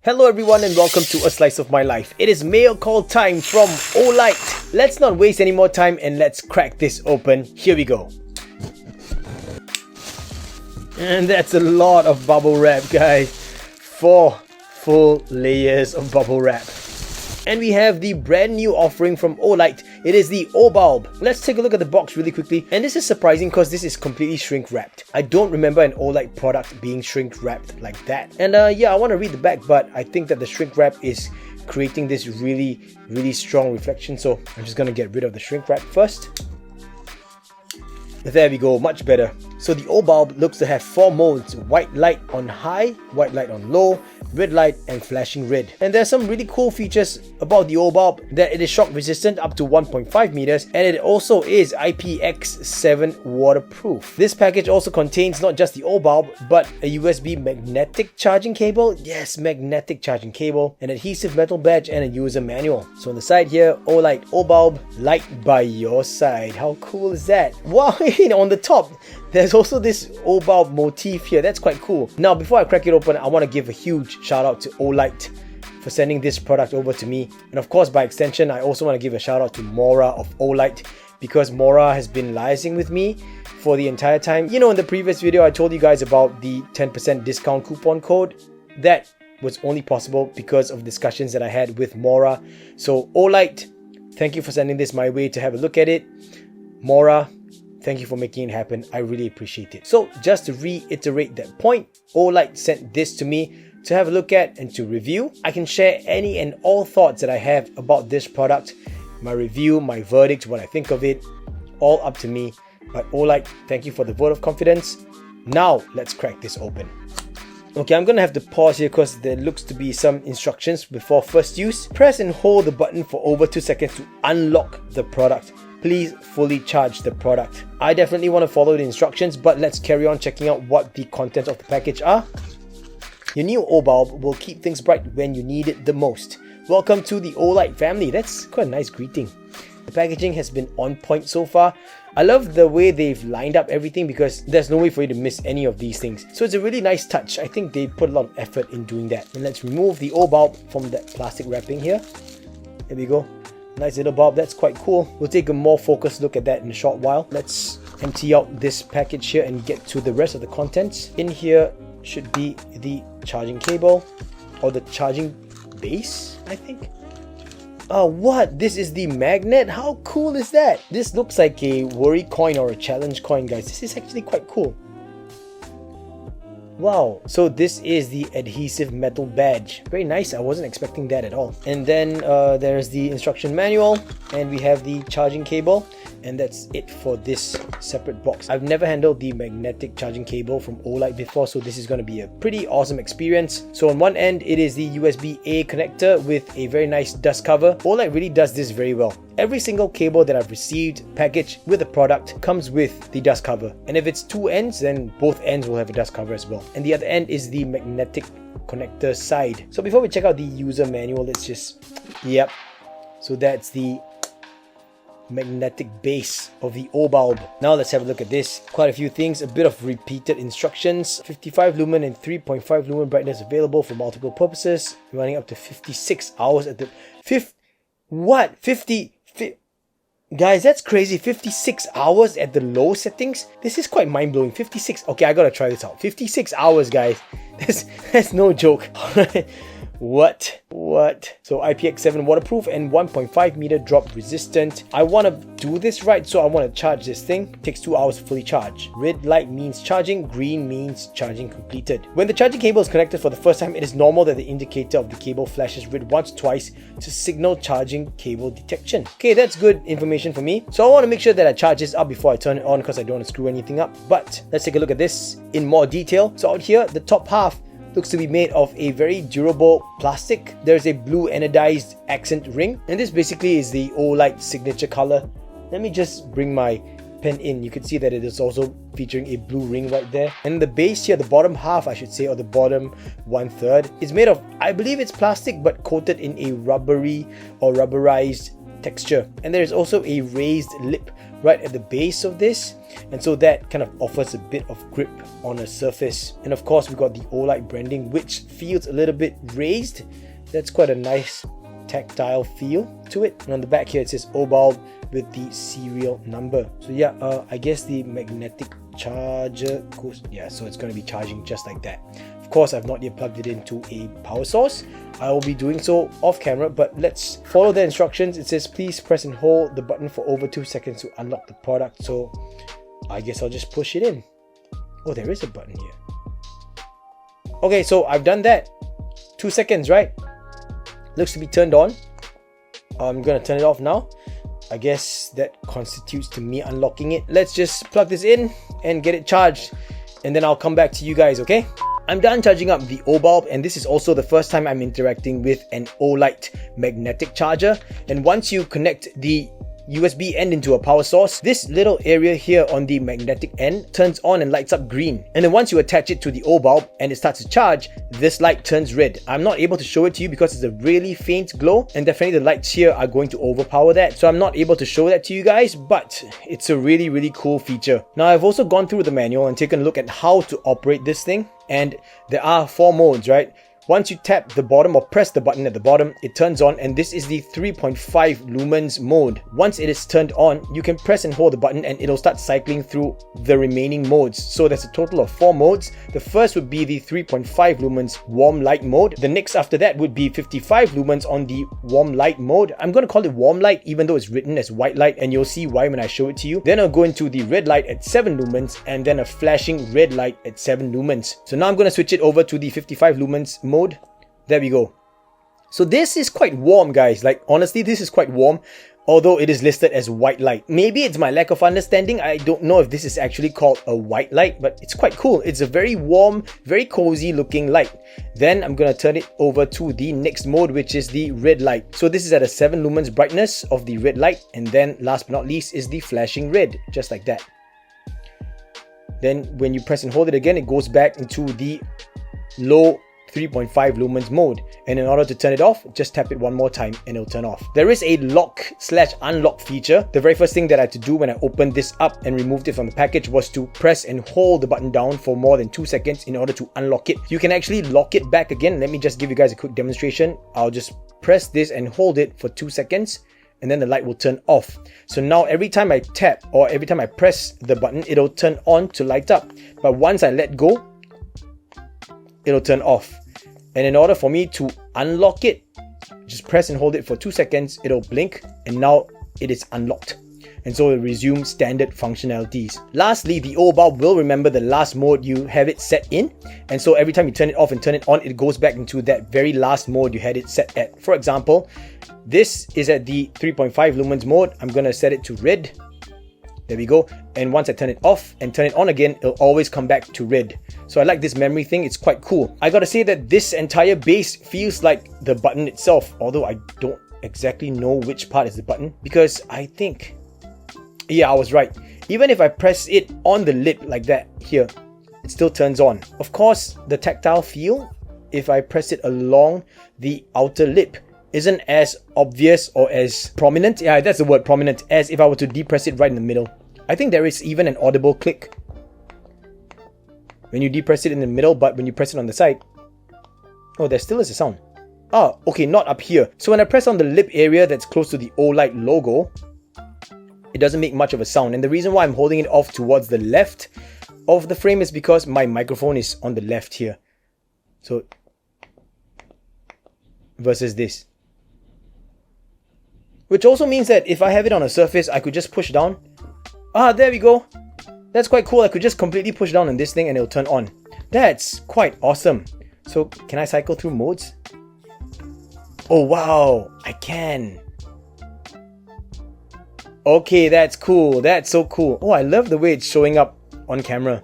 Hello everyone and welcome to A Slice of My Life. It is mail call time from Olight. Let's not waste any more time and let's crack this open. Here we go. And that's a lot of bubble wrap, guys. 4 full layers of bubble wrap. And we have the brand new offering from Olight. It is the Obulb. Let's take a look at the box really quickly. And this is surprising because this is completely shrink wrapped. I don't remember an Olight product being shrink wrapped like that. And yeah, I want to read the back, but I think that the shrink wrap is creating this really strong reflection. So I'm just going to get rid of the shrink wrap first. There we go, much better. So the Obulb looks to have 4 modes: white light on high, white light on low, red light and flashing red. And there's some really cool features about the Obulb, that it is shock resistant up to 1.5 meters and it also is IPX7 waterproof. This package also contains not just the Obulb but a USB magnetic charging cable, yes, magnetic charging cable, an adhesive metal badge and a user manual. So on the side here, Olight Obulb, light by your side. How cool is that? Wow, on the top there's also this Obulb motif here. That's quite cool. Now before I crack it open, I want to give a huge shout out to Olight for sending this product over to me, and of course by extension I also want to give a shout out to Mora of Olight, because Mora has been liaising with me for the entire time. You know, in the previous video I told you guys about the 10% discount coupon code. That was only possible because of discussions that I had with Mora. So Olight, thank you for sending this my way to have a look at it. Mora, thank you for making it happen. I really appreciate it. So just to reiterate that point, Olight sent this to me to have a look at and to review. I can share any and all thoughts that I have about this product. My review, my verdict, what I think of it, all up to me. But Olight, thank you for the vote of confidence. Now let's crack this open. Okay, I'm gonna have to pause here because there looks to be some instructions before first use. Press and hold the button for over 2 seconds to unlock the product. Please fully charge the product. I definitely want to follow the instructions, but let's carry on checking out what the contents of the package are. Your new Obulb will keep things bright when you need it the most. Welcome to the Olight family. That's quite a nice greeting. The packaging has been on point so far. I love the way they've lined up everything because there's no way for you to miss any of these things. So it's a really nice touch. I think they put a lot of effort in doing that. And let's remove the Obulb from that plastic wrapping here. There we go. Nice little bulb, that's quite cool. We'll take a more focused look at that in a short while. Let's empty out this package here and get to the rest of the contents. In here should be the charging cable or the charging base, I think. Oh, what? This is the magnet? How cool is that? This looks like a worry coin or a challenge coin, guys. This is actually quite cool. Wow, so this is the adhesive metal badge. Very nice, I wasn't expecting that at all. And then there's the instruction manual and we have the charging cable, and that's it for this separate box. I've never handled the magnetic charging cable from Olight before, so this is going to be a pretty awesome experience. So on one end it is the USB-A connector with a very nice dust cover. Olight really does this very well. Every single cable that I've received packaged with a product comes with the dust cover, and if it's 2 ends, then both ends will have a dust cover as well. And the other end is the magnetic connector side. So before we check out the user manual, let's just, yep, so that's the magnetic base of the Obulb. Now let's have a look at this. Quite a few things, a bit of repeated instructions. 55 lumen and 3.5 lumen brightness available for multiple purposes, running up to 56 hours at the Guys, that's crazy. 56 hours at the low settings. This is quite mind-blowing. 56. Okay, I gotta try this out. 56 hours, guys. That's no joke. What? So IPX7 waterproof and 1.5 meter drop resistant. I want to do this right, so I want to charge this thing. It takes 2 hours to fully charge. Red light means charging, green means charging completed. When the charging cable is connected for the first time, it is normal that the indicator of the cable flashes red once or twice to signal charging cable detection. Okay, that's good information for me. So I want to make sure that I charge this up before I turn it on because I don't want to screw anything up. But let's take a look at this in more detail. So out here, the top half looks to be made of a very durable plastic. There's a blue anodized accent ring, and this basically is the Olight signature color. Let me just bring my pen in. You can see that it is also featuring a blue ring right there. And the base here, the bottom half I should say, or the bottom 1/3, is made of, I believe it's plastic but coated in a rubbery or rubberized texture. And there is also a raised lip right at the base of this, and so that kind of offers a bit of grip on a surface. And of course, we've got the Olight branding, which feels a little bit raised. That's quite a nice tactile feel to it. And on the back here it says Obulb with the serial number. So yeah, I guess the magnetic charger goes, yeah, so it's going to be charging just like that. Of course, I've not yet plugged it into a power source. I will be doing so off camera, but let's follow the instructions. It says please press and hold the button for over 2 seconds to unlock the product. So I guess I'll just push it in. Oh, there is a button here. Okay, so I've done that. 2 seconds, right? Looks to be turned on. I'm gonna turn it off now. I guess that constitutes to me unlocking it. Let's just plug this in and get it charged, and then I'll come back to you guys, okay? I'm done charging up the Obulb, and this is also the first time I'm interacting with an Olight magnetic charger. And once you connect the USB end into a power source, this little area here on the magnetic end turns on and lights up green. And then once you attach it to the Obulb and it starts to charge, this light turns red. I'm not able to show it to you because it's a really faint glow, and definitely the lights here are going to overpower that. So I'm not able to show that to you guys, but it's a really cool feature. Now, I've also gone through the manual and taken a look at how to operate this thing. And there are 4 modes, right? Once you tap the bottom or press the button at the bottom, it turns on, and this is the 3.5 lumens mode. Once it is turned on, you can press and hold the button and it'll start cycling through the remaining modes. So there's a total of 4 modes. The first would be the 3.5 lumens warm light mode. The next after that would be 55 lumens on the warm light mode. I'm going to call it warm light even though it's written as white light, and you'll see why when I show it to you. Then I'll go into the red light at 7 lumens and then a flashing red light at 7 lumens. So now I'm going to switch it over to the 55 lumens mode. There we go. So this is quite warm, guys. Like, honestly, this is quite warm, although it is listed as white light. Maybe it's my lack of understanding. I don't know if this is actually called a white light, but it's quite cool. It's a very warm, very cozy looking light. Then I'm going to turn it over to the next mode, which is the red light. So this is at a 7 lumens brightness of the red light. And then last but not least is the flashing red, just like that. Then when you press and hold it again, it goes back into the low 3.5 lumens mode, and in order to turn it off, just tap it one more time and it'll turn off. There is a lock/unlock feature. The very first thing that I had to do when I opened this up and removed it from the package was to press and hold the button down for more than 2 seconds in order to unlock it. You can actually lock it back again. Let me just give you guys a quick demonstration. I'll just press this and hold it for 2 seconds, and then the light will turn off. So now every time I tap or every time I press the button, it'll turn on to light up. But once I let go, it'll turn off. And in order for me to unlock it, just press and hold it for 2 seconds, it'll blink, and now it is unlocked. And so it'll resume standard functionalities. Lastly, the Obulb will remember the last mode you have it set in. And so every time you turn it off and turn it on, it goes back into that very last mode you had it set at. For example, this is at the 3.5 lumens mode. I'm going to set it to red. There we go. And once I turn it off and turn it on again, it'll always come back to red. So I like this memory thing. It's quite cool. I gotta say that this entire base feels like the button itself, although I don't exactly know which part is the button, because I think, yeah, I was right. Even if I press it on the lip like that here, it still turns on. Of course, the tactile feel, if I press it along the outer lip, isn't as obvious or as prominent, yeah, that's the word, prominent, as if I were to depress it right in the middle. I think there is even an audible click when you depress it in the middle, but when you press it on the side, oh, there still is a sound. Oh, okay, not up here. So when I press on the lip area that's close to the Olight logo, it doesn't make much of a sound. And the reason why I'm holding it off towards the left of the frame is because my microphone is on the left here. So, versus this. Which also means that if I have it on a surface, I could just push down. Ah, there we go. That's quite cool. I could just completely push down on this thing and it'll turn on. That's quite awesome. So, can I cycle through modes? Oh, wow. I can. Okay, that's cool. That's so cool. Oh, I love the way it's showing up on camera.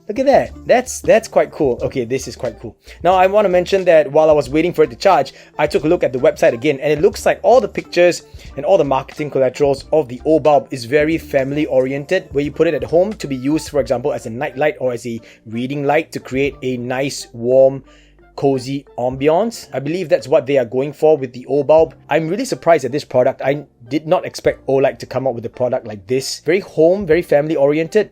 Look at that. That's quite cool. Okay, this is quite cool. Now, I want to mention that while I was waiting for it to charge, I took a look at the website again, and it looks like all the pictures and all the marketing collaterals of the Obulb is very family oriented, where you put it at home to be used, for example, as a night light or as a reading light to create a nice, warm, cozy ambiance. I believe that's what they are going for with the Obulb. I'm really surprised at this product. I did not expect Olight to come up with a product like this. Very home, very family oriented,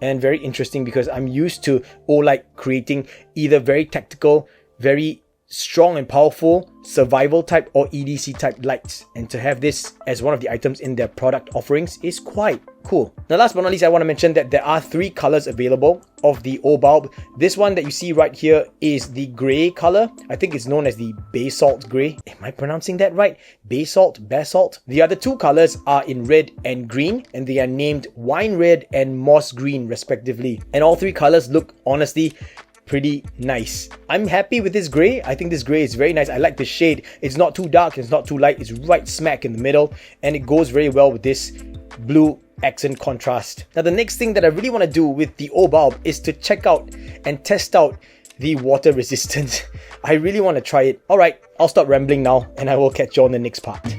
and very interesting because I'm used to Olight creating either very tactical, very strong and powerful survival type or EDC type lights, and to have this as one of the items in their product offerings is quite cool. Now last but not least, I want to mention that there are 3 colors available of the Obulb. This one that you see right here is the grey color. I think it's known as the basalt grey. Am I pronouncing that right? Basalt. The other 2 colors are in red and green, and they are named wine red and moss green respectively, and all 3 colors look honestly pretty nice. I'm happy with this grey. I think this grey is very nice. I like the shade. It's not too dark, it's not too light, it's right smack in the middle, and it goes very well with this blue accent contrast. Now the next thing that I really want to do with the Obulb is to check out and test out the water resistance. I really want to try it. Alright, I'll stop rambling now and I will catch you on the next part.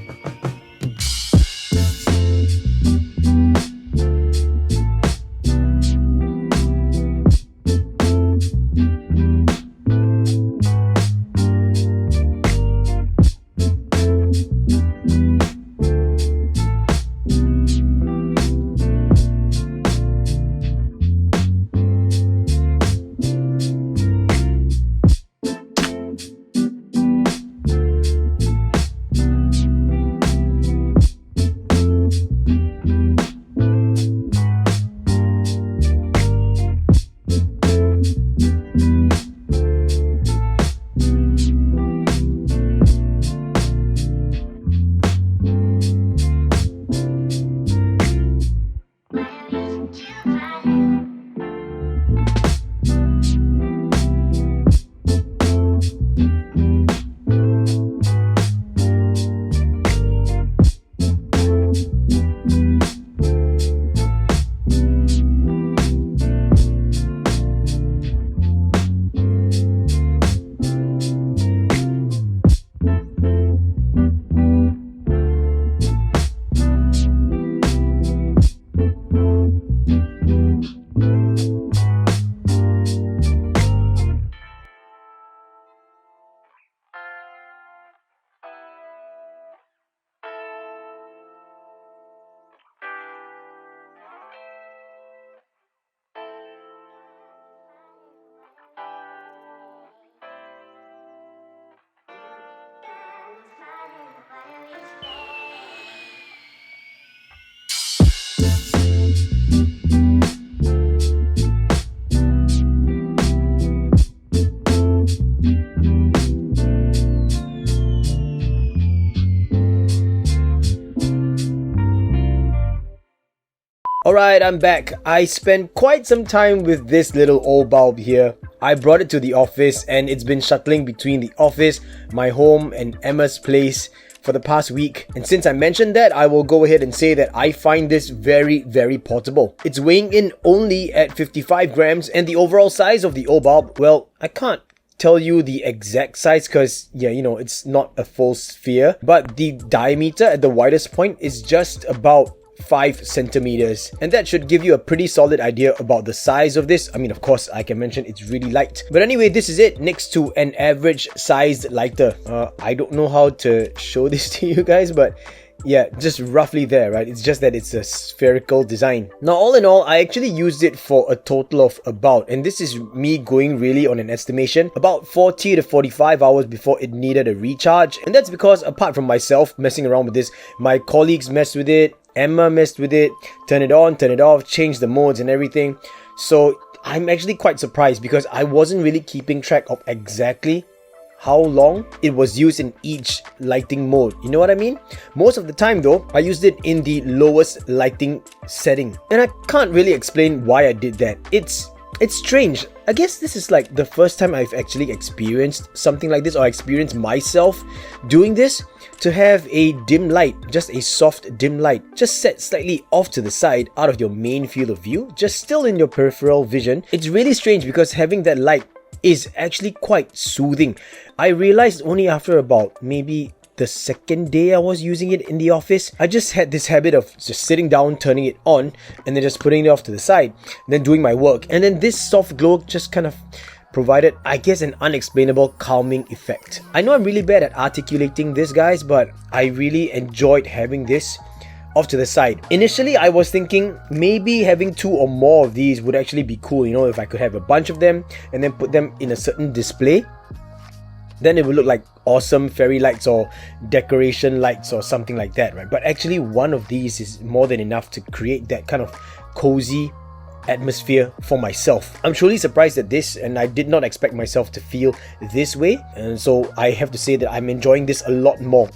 Alright, I'm back. I spent quite some time with this little Obulb here. I brought it to the office and it's been shuttling between the office, my home and Emma's place for the past week. And since I mentioned that, I will go ahead and say that I find this very, very portable. It's weighing in only at 55 grams and the overall size of the Obulb, well, I can't tell you the exact size because, yeah, you know, it's not a full sphere, but the diameter at the widest point is just about 5 centimeters, and that should give you a pretty solid idea about the size of this. I mean, of course, I can mention it's really light, but anyway, this is it next to an average sized lighter. I don't know how to show this to you guys, but yeah, just roughly there, right? It's just that it's a spherical design. Now, all in all, I actually used it for a total of about, and this is me going really on an estimation, about 40 to 45 hours before it needed a recharge. And that's because, apart from myself messing around with this, my colleagues messed with it, Emma messed with it, turn it on, turn it off, change the modes and everything. So I'm actually quite surprised because I wasn't really keeping track of exactly how long it was used in each lighting mode. You know what I mean? Most of the time though, I used it in the lowest lighting setting. And I can't really explain why I did that. It's strange. I guess this is like the first time I've actually experienced something like this, or experienced myself doing this, to have a dim light, just a soft dim light, just set slightly off to the side out of your main field of view, just still in your peripheral vision. It's really strange because having that light is actually quite soothing. I realized only after about maybe the second day I was using it in the office. I just had this habit of just sitting down, turning it on, and then just putting it off to the side, and then doing my work. And then this soft glow just kind of provided, I guess, an unexplainable calming effect. I know I'm really bad at articulating this, guys, but I really enjoyed having this off to the side. Initially, I was thinking maybe having 2 or more of these would actually be cool, you know, if I could have a bunch of them and then put them in a certain display. Then it would look like awesome fairy lights or decoration lights or something like that, right? But actually, one of these is more than enough to create that kind of cozy atmosphere for myself. I'm truly surprised at this, and I did not expect myself to feel this way, and so I have to say that I'm enjoying this a lot more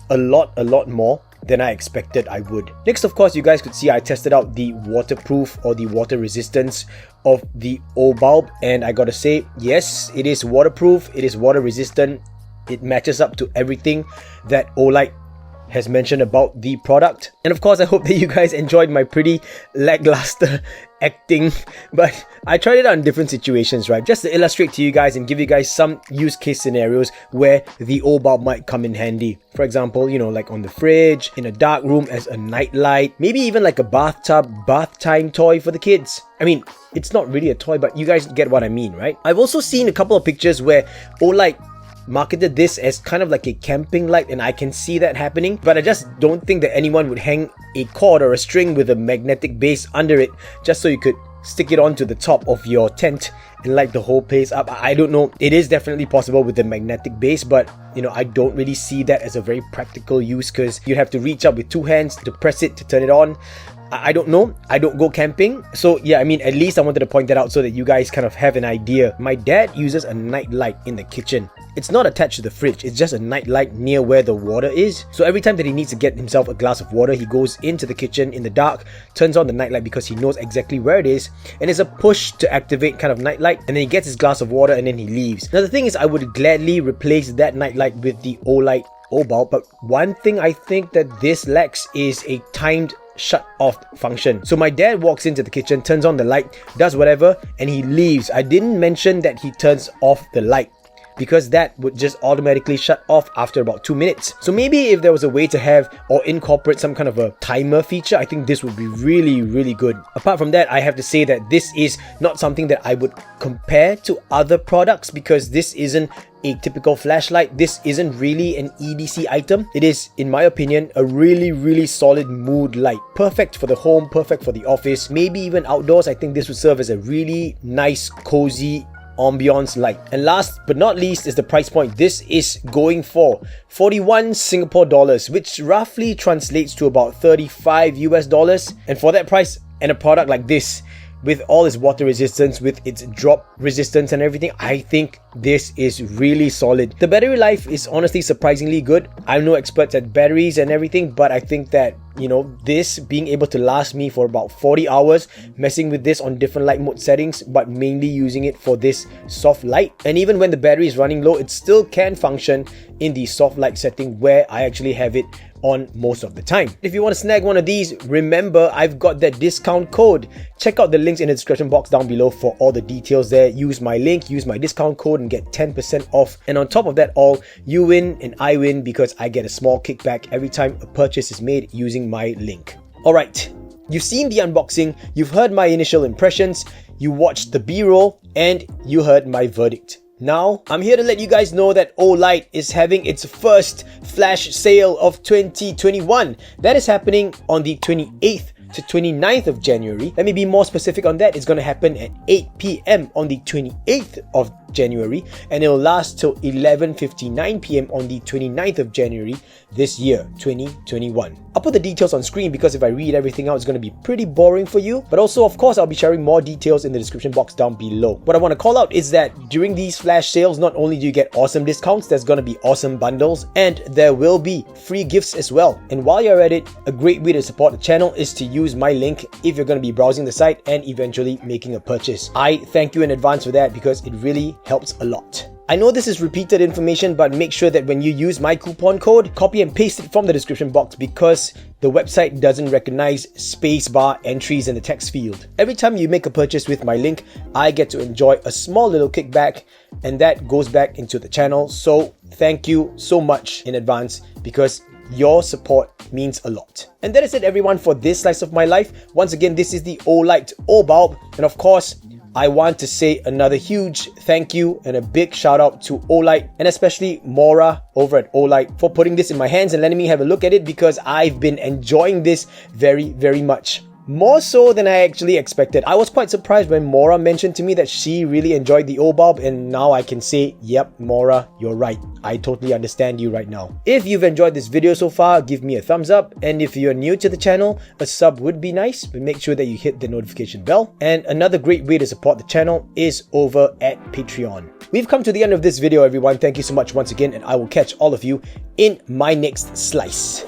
than I expected I would. Next, of course, you guys could see I tested out the waterproof or the water resistance of the Obulb, and I gotta say, yes, it is waterproof, it is water resistant, it matches up to everything that Olight has mentioned about the product. And of course, I hope that you guys enjoyed my pretty lackluster acting, but I tried it out in different situations, right? Just to illustrate to you guys and give you guys some use case scenarios where the Obulb might come in handy. For example, you know, like on the fridge, in a dark room as a night light, maybe even like a bathtub, bath time toy for the kids. I mean, it's not really a toy, but you guys get what I mean, right? I've also seen a couple of pictures where Olight marketed this as kind of like a camping light, and I can see that happening, but I just don't think that anyone would hang a cord or a string with a magnetic base under it just so you could stick it onto the top of your tent and light the whole place up. I don't know. It is definitely possible with the magnetic base, but you know, I don't really see that as a very practical use because you'd have to reach up with 2 hands to press it to turn it on. I don't know. I don't go camping. So yeah, I mean, at least I wanted to point that out so that you guys kind of have an idea. My dad uses a night light in the kitchen. It's not attached to the fridge. It's just a night light near where the water is. So every time that he needs to get himself a glass of water, he goes into the kitchen in the dark, turns on the night light because he knows exactly where it is, and it's a push to activate kind of night light, and then he gets his glass of water and then he leaves. Now the thing is, I would gladly replace that night light with the Olight Obulb, but one thing I think that this lacks is a timed shut off function. So my dad walks into the kitchen, turns on the light, does whatever, and he leaves. I didn't mention that he turns off the light because that would just automatically shut off after about 2 minutes. So maybe if there was a way to have or incorporate some kind of a timer feature, I think this would be really good. Apart from that, I have to say that this is not something that I would compare to other products because this isn't a typical flashlight. This isn't really an EDC item. It is, in my opinion, a really solid mood light. Perfect for the home, perfect for the office, maybe even outdoors. I think this would serve as a really nice, cozy ambiance light. And last but not least is the price point. This is going for 41 Singapore dollars, which roughly translates to about 35 US dollars. And for that price and a product like this, with all its water resistance, with its drop resistance and everything, I think this is really solid. The battery life is honestly surprisingly good. I'm no expert at batteries and everything, but I think that, you know, this being able to last me for about 40 hours messing with this on different light mode settings, but mainly using it for this soft light, and even when the battery is running low, it still can function in the soft light setting where I actually have it on most of the time. If you want to snag one of these, remember I've got that discount code. Check out the links in the description box down below for all the details there. Use my link, use my discount code and get 10% off. And on top of that all, you win and I win because I get a small kickback every time a purchase is made using my link. Alright, you've seen the unboxing, you've heard my initial impressions, you watched the B-roll, and you heard my verdict. Now, I'm here to let you guys know that Olight is having its first flash sale of 2021. That is happening on the 28th to 29th of January. Let me be more specific on that. It's going to happen at 8 PM on the 28th of January, and it will last till 11:59 PM on the 29th of January this year, 2021. I'll put the details on screen because if I read everything out, it's going to be pretty boring for you. But also, of course, I'll be sharing more details in the description box down below. What I want to call out is that during these flash sales, not only do you get awesome discounts, there's going to be awesome bundles, and there will be free gifts as well. And while you're at it, a great way to support the channel is to use my link if you're going to be browsing the site and eventually making a purchase. I thank you in advance for that because it really helps a lot. I know this is repeated information, but make sure that when you use my coupon code, copy and paste it from the description box because the website doesn't recognize spacebar entries in the text field. Every time you make a purchase with my link, I get to enjoy a small little kickback, and that goes back into the channel. So thank you so much in advance because your support means a lot. And that is it everyone for this slice of my life. Once again, this is the Olight Obulb, and of course, I want to say another huge thank you and a big shout out to Olight, and especially Maura over at Olight, for putting this in my hands and letting me have a look at it, because I've been enjoying this very much. More so than I actually expected. I was quite surprised when Maura mentioned to me that she really enjoyed the Obulb, and now I can say, yep, Maura, you're right. I totally understand you right now. If you've enjoyed this video so far, give me a thumbs up, and if you're new to the channel, a sub would be nice, but make sure that you hit the notification bell. And another great way to support the channel is over at Patreon. We've come to the end of this video, everyone. Thank you so much once again, and I will catch all of you in my next slice.